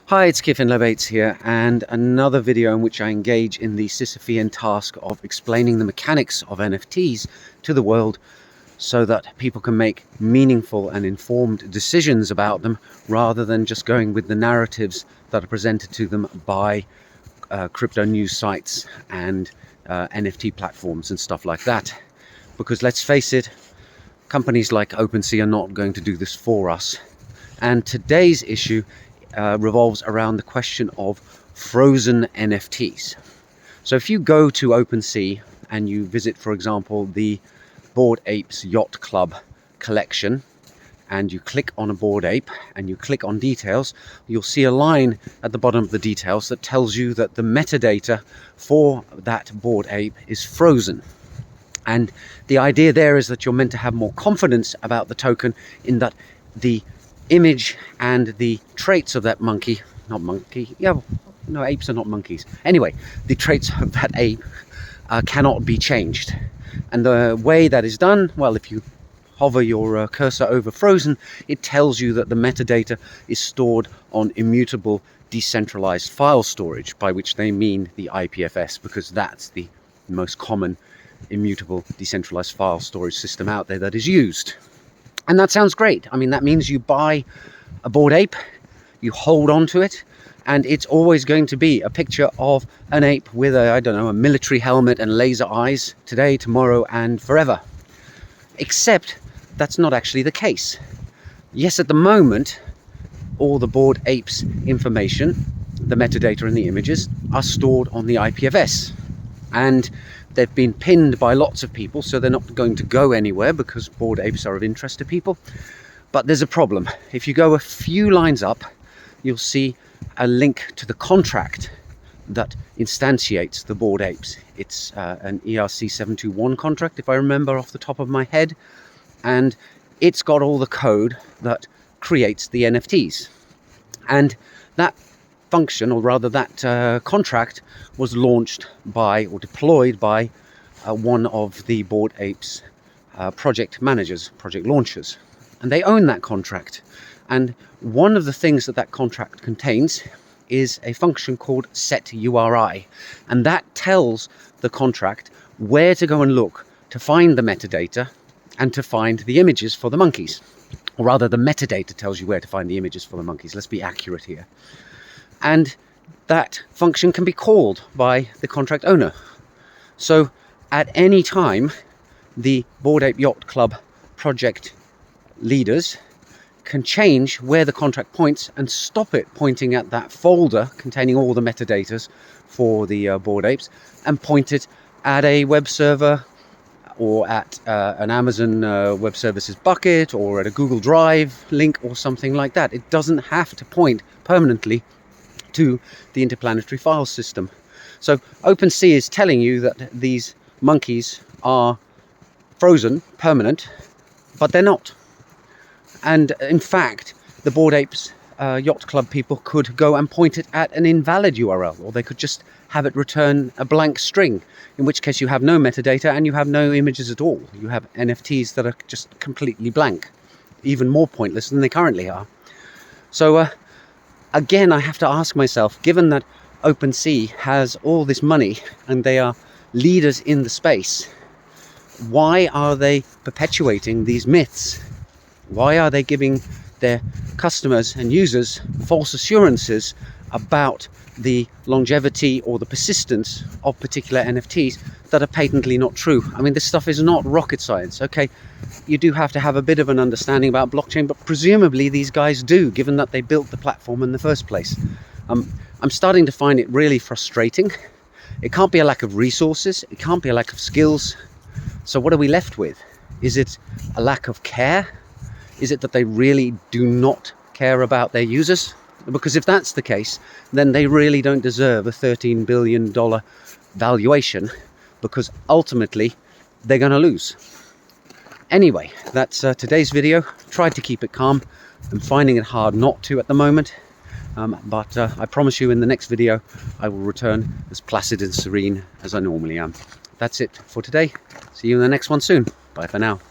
Hi, it's Kevin Lebates here, and another video in which I engage in the Sisyphean task of explaining the mechanics of NFTs to the world so that people can make meaningful and informed decisions about them rather than just going with the narratives that are presented to them by crypto news sites and NFT platforms and stuff like that. Because let's face it, companies like OpenSea are not going to do this for us. And today's issue revolves around the question of frozen NFTs. So if you go to OpenSea and you visit, for example, the Bored Apes Yacht Club collection, and you click on a Bored Ape and you click on details, you'll see a line at the bottom of the details that tells you that the metadata for that Bored Ape is frozen. And the idea there is that you're meant to have more confidence about the token in that the image and the traits of that monkey, not monkey, yeah, no, apes are not monkeys. Anyway, the traits of that ape cannot be changed. And the way that is done, well, if you hover your cursor over frozen, it tells you that the metadata is stored on immutable decentralized file storage, by which they mean the IPFS, because that's the most common immutable decentralized file storage system out there that is used. And that sounds great. I mean, that means you buy a Bored Ape, you hold on to it, and it's always going to be a picture of an ape with a, I don't know, a military helmet and laser eyes today, tomorrow, and forever. Except that's not actually the case. Yes, at the moment, all the Bored Apes information, the metadata and the images, are stored on the IPFS. And they've been pinned by lots of people, so they're not going to go anywhere because Bored Apes are of interest to people. But there's a problem. If you go a few lines up, you'll see a link to the contract that instantiates the Bored Apes. It's an ERC 721 contract, if I remember off the top of my head. And it's got all the code that creates the NFTs. And that function, or rather that contract, was launched by or deployed by one of the Bored Apes project managers, project launchers, and they own that contract. And one of the things that contract contains is a function called setURI, and that tells the contract where to go and look to find the metadata and to find the images for the monkeys. Or rather, the metadata tells you where to find the images for the monkeys. Let's be accurate here. And that function can be called by the contract owner. So at any time, the Bored Ape Yacht Club project leaders can change where the contract points and stop it pointing at that folder containing all the metadatas for the Bored Apes and point it at a web server or at an Amazon Web Services bucket or at a Google Drive link or something like that. It doesn't have to point permanently to the interplanetary file system. So OpenSea is telling you that these monkeys are frozen, permanent, but they're not. And in fact, the Bored Apes Yacht Club people could go and point it at an invalid URL, or they could just have it return a blank string, in which case you have no metadata and you have no images at all. You have NFTs that are just completely blank, even more pointless than they currently are. So again, I have to ask myself, given that OpenSea has all this money and they are leaders in the space, why are they perpetuating these myths? Why are they giving their customers and users false assurances about the longevity or the persistence of particular NFTs that are patently not true? I mean, this stuff is not rocket science, okay? You do have to have a bit of an understanding about blockchain, but presumably these guys do, given that they built the platform in the first place. I'm starting to find it really frustrating. It can't be a lack of resources. It can't be a lack of skills. So what are we left with? Is it a lack of care? Is it that they really do not care about their users? Because if that's the case, then they really don't deserve a $13 billion valuation, because ultimately they're going to lose. Anyway, that's today's video. Tried to keep it calm. I'm finding it hard not to at the moment. But I promise you in the next video, I will return as placid and serene as I normally am. That's it for today. See you in the next one soon. Bye for now.